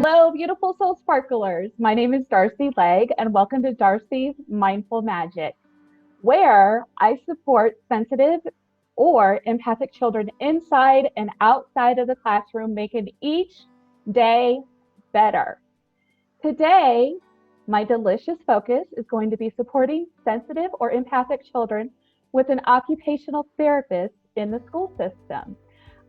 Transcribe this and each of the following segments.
Hello, beautiful soul sparklers. My name is Darci Legg, and welcome to Darci's Mindful Magic, where I support sensitive or empathic children inside and outside of the classroom, making each day better. Today, my delicious focus is going to be supporting sensitive or empathic children with an occupational therapist in the school system.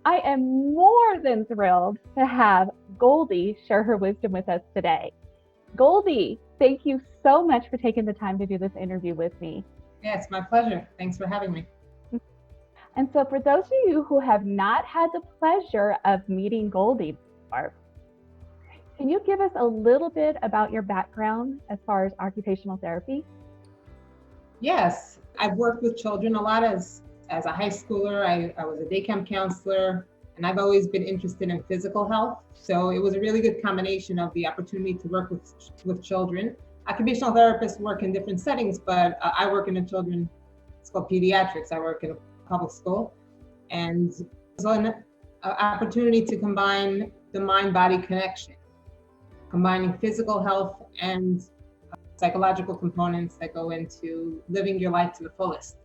I am more than thrilled to have Goldy share her wisdom with us today. Goldy, thank you so much for taking the time to do this interview with me. Yeah, it's my pleasure. Thanks for having me. And so for those of you who have not had the pleasure of meeting Goldy before, can you give us a little bit about your background as far as occupational therapy? Yes, I've worked with children a lot as a high schooler. I was a day camp counselor, and I've always been interested in physical health. So it was a really good combination of the opportunity to work with children. Occupational therapists work in different settings, but I work in it's called pediatrics. I work in a public school. And so an opportunity to combine the mind-body connection, combining physical health and psychological components that go into living your life to the fullest.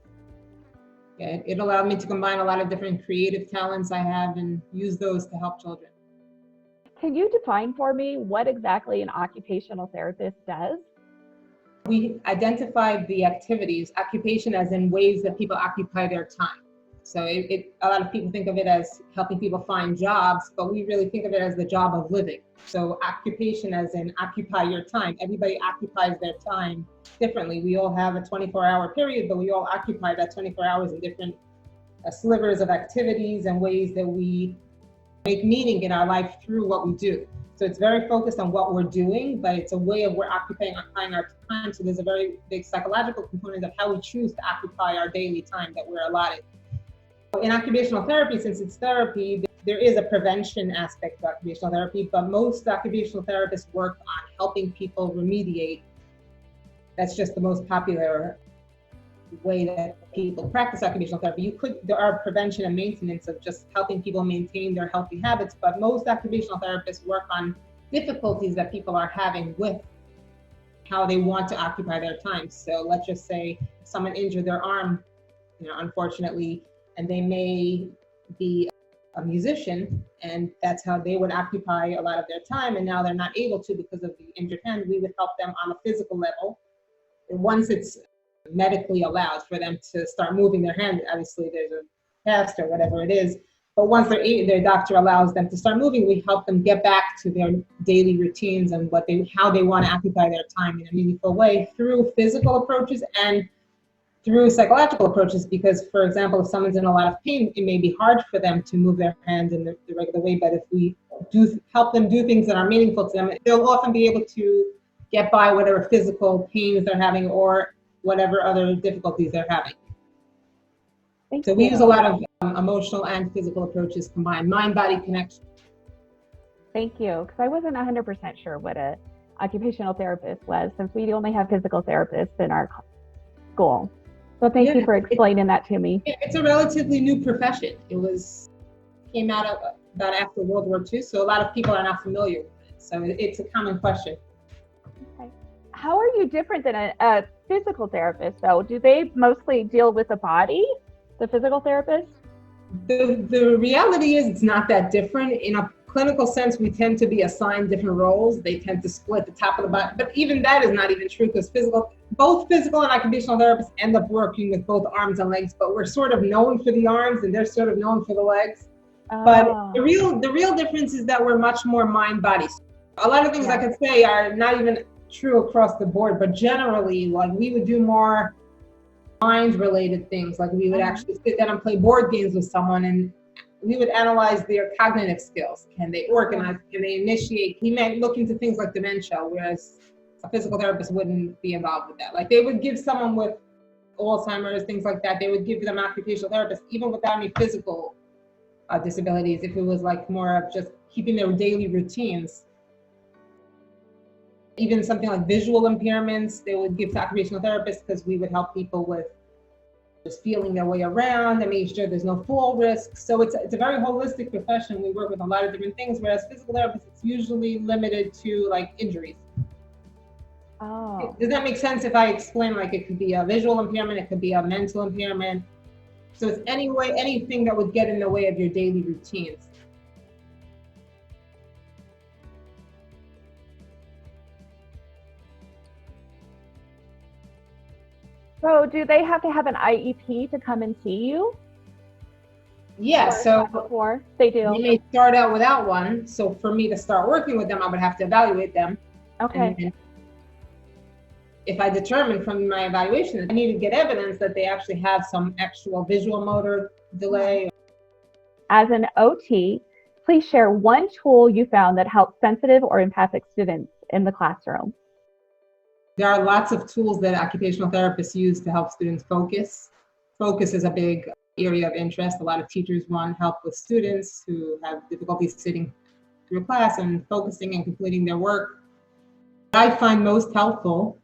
It allowed me to combine a lot of different creative talents I have and use those to help children. Can you define for me what exactly an occupational therapist does? We identified the activities, occupation as in ways that people occupy their time. So a lot of people think of it as helping people find jobs, but we really think of it as the job of living. So occupation as in occupy your time. Everybody occupies their time differently. We all have a 24-hour period, but we all occupy that 24 hours in different slivers of activities and ways that we make meaning in our life through what we do. So it's very focused on what we're doing, but it's a way of we're occupying our time. So there's a very big psychological component of how we choose to occupy our daily time that we're allotted. In occupational therapy, since it's therapy, there is a prevention aspect to occupational therapy, but most occupational therapists work on helping people remediate. That's just the most popular way that people practice occupational therapy. There are prevention and maintenance of just helping people maintain their healthy habits, but most occupational therapists work on difficulties that people are having with how they want to occupy their time. So let's just say someone injured their arm, unfortunately, and they may be a musician, and that's how they would occupy a lot of their time, and now they're not able to because of the injured hand. We would help them on a physical level. And once it's medically allowed for them to start moving their hand, obviously there's a test or whatever it is, but once their doctor allows them to start moving, we help them get back to their daily routines and how they want to occupy their time in a meaningful way through physical approaches and through psychological approaches, because, for example, if someone's in a lot of pain, it may be hard for them to move their hands in the regular way, but if we do help them do things that are meaningful to them, they'll often be able to get by whatever physical pains they're having or whatever other difficulties they're having. So we use a lot of emotional and physical approaches combined, mind-body connection. Thank you, because I wasn't 100% sure what an occupational therapist was, since we only have physical therapists in our school. So thank you for explaining that to me. It's a relatively new profession. Came out about after World War II, so a lot of people are not familiar with it. So it's a common question. Okay. How are you different than a physical therapist, though? Do they mostly deal with the body, the physical therapist? The reality is it's not that different. In a clinical sense, we tend to be assigned different roles. They tend to split the top of the body, but even that is not even true, because both physical and occupational therapists end up working with both arms and legs, but we're sort of known for the arms and they're sort of known for the legs. But the real difference is that we're much more mind-body. A lot of things I could say are not even true across the board, but generally, like, we would do more mind-related things. Like, we would actually sit down and play board games with someone, and we would analyze their cognitive skills. Can they organize? Can they initiate? We might look into things like dementia, whereas a physical therapist wouldn't be involved with that. Like, they would give someone with Alzheimer's, things like that, they would give them occupational therapist, even without any physical disabilities, if it was like more of just keeping their daily routines. Even something like visual impairments, they would give to occupational therapists, because we would help people with just feeling their way around and making sure there's no fall risk. So it's a very holistic profession. We work with a lot of different things, whereas physical therapists, it's usually limited to like injuries. Oh. Does that make sense if I explain? Like it could be a visual impairment, it could be a mental impairment. So it's anything that would get in the way of your daily routines. So do they have to have an IEP to come and see you? Yeah, so before they do. They may start out without one. So for me to start working with them, I would have to evaluate them. Okay. And if I determine from my evaluation that I need to get evidence that they actually have some actual visual motor delay. As an OT, please share one tool you found that helps sensitive or empathic students in the classroom. There are lots of tools that occupational therapists use to help students focus. Focus is a big area of interest. A lot of teachers want help with students who have difficulties sitting through class and focusing and completing their work. What I find most helpful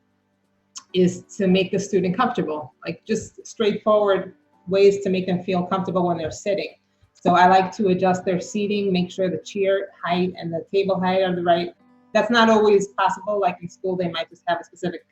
is to make the student comfortable, like just straightforward ways to make them feel comfortable when they're sitting. So I like to adjust their seating, make sure the chair height and the table height are the right. That's not always possible. Like in school, they might just have a specific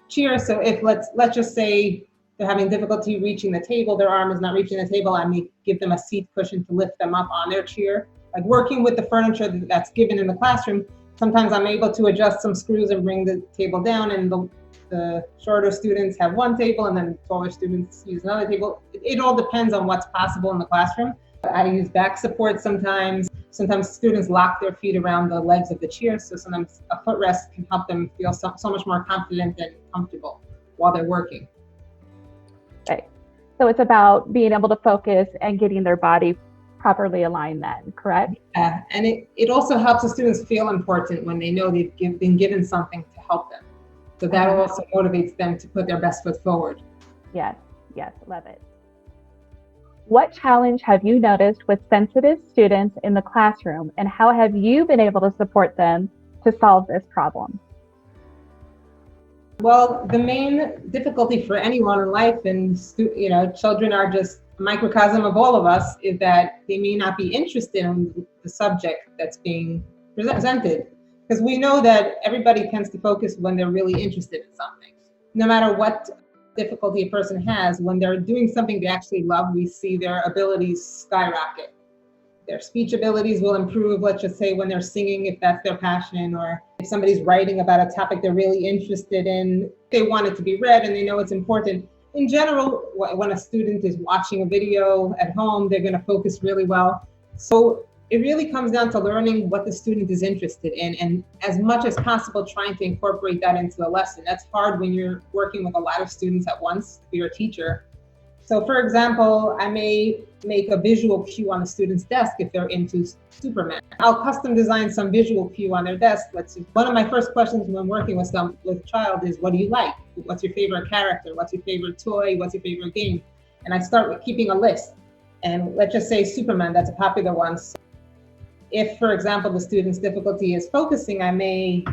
chair. So if let's just say they're having difficulty reaching the table, their arm is not reaching the table, I may give them a seat cushion to lift them up on their chair. Like working with the furniture that's given in the classroom, sometimes I'm able to adjust some screws and bring the table down, and the shorter students have one table and then taller students use another table. It all depends on what's possible in the classroom. I use back support sometimes. Sometimes students lock their feet around the legs of the chair, so sometimes a footrest can help them feel so much more confident and comfortable while they're working. Okay. So it's about being able to focus and getting their body properly aligned then, correct? Yeah, and it also helps the students feel important when they know they've been given something to help them. So that also motivates them to put their best foot forward. Yes, love it. What challenge have you noticed with sensitive students in the classroom, and how have you been able to support them to solve this problem? Well, the main difficulty for anyone in life, and children are just a microcosm of all of us, is that they may not be interested in the subject that's being presented. Because we know that everybody tends to focus when they're really interested in something. No matter what difficulty a person has, when they're doing something they actually love, we see their abilities skyrocket. Their speech abilities will improve, let's just say when they're singing, if that's their passion, or if somebody's writing about a topic they're really interested in, they want it to be read and they know it's important. In general, when a student is watching a video at home, they're going to focus really well. So it really comes down to learning what the student is interested in, and as much as possible trying to incorporate that into the lesson. That's hard when you're working with a lot of students at once if you're a teacher. So for example, I may make a visual cue on the student's desk if they're into Superman. I'll custom design some visual cue on their desk. One of my first questions when working with a child is, what do you like? What's your favorite character? What's your favorite toy? What's your favorite game? And I start with keeping a list. And let's just say Superman, that's a popular one. So if, for example, the student's difficulty is focusing, I may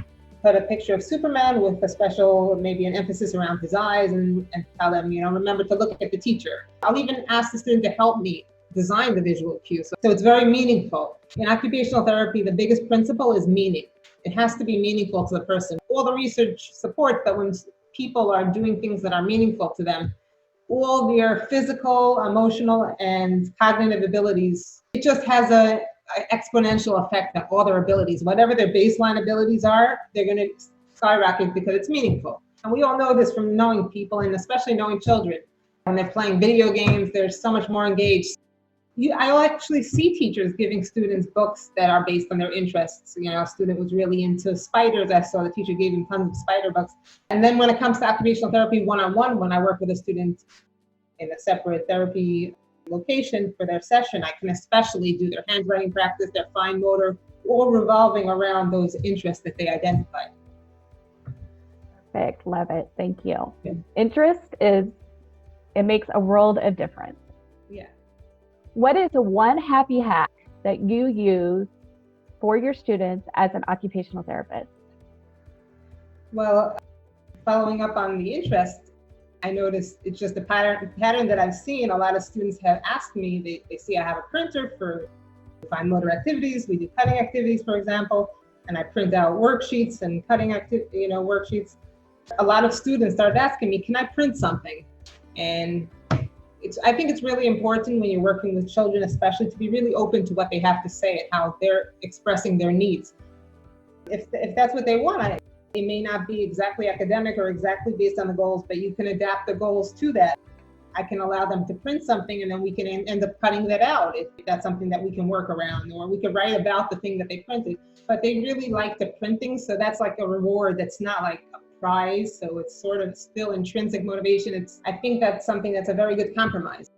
put a picture of Superman with a special, maybe an emphasis around his eyes, and tell them, remember to look at the teacher. I'll even ask the student to help me design the visual cue. So it's very meaningful. In occupational therapy, the biggest principle is meaning. It has to be meaningful to the person. All the research supports that when people are doing things that are meaningful to them, all their physical, emotional, and cognitive abilities, it just has an exponential effect on all their abilities. Whatever their baseline abilities are, they're going to skyrocket because it's meaningful. And we all know this from knowing people, and especially knowing children. When they're playing video games, they're so much more engaged. I'll actually see teachers giving students books that are based on their interests. A student was really into spiders. I saw the teacher gave him tons of spider books. And then when it comes to occupational therapy one-on-one, when I work with a student in a separate therapy location for their session, I can especially do their handwriting practice, their fine motor, all revolving around those interests that they identified. Perfect. Love it. Thank you. Yeah. Interest it makes a world of difference. Yeah. What is one happy hack that you use for your students as an occupational therapist? Well, following up on the interest, I noticed it's just a pattern that I've seen. A lot of students have asked me, they see I have a printer for fine motor activities. We do cutting activities, for example, and I print out worksheets and cutting worksheets. A lot of students started asking me, can I print something? And I think it's really important when you're working with children, especially, to be really open to what they have to say and how they're expressing their needs. If that's what they want, it may not be exactly academic or exactly based on the goals, but you can adapt the goals to that. I can allow them to print something and then we can end up cutting that out if that's something that we can work around, or we could write about the thing that they printed. But they really like to print things, so that's like a reward that's not like a prize, so it's sort of still intrinsic motivation. I think that's something that's a very good compromise.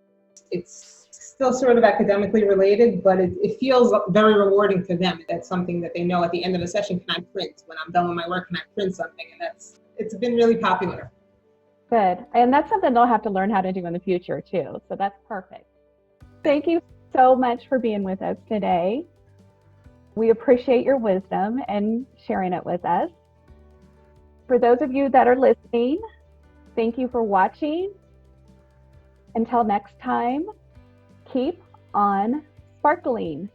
It's still sort of academically related, but it feels very rewarding to them. That's something that they know at the end of a session, can I print? When I'm done with my work, can I print something? And it's been really popular. Good. And that's something they'll have to learn how to do in the future too. So that's perfect. Thank you so much for being with us today. We appreciate your wisdom and sharing it with us. For those of you that are listening, thank you for watching. Until next time, keep on sparkling.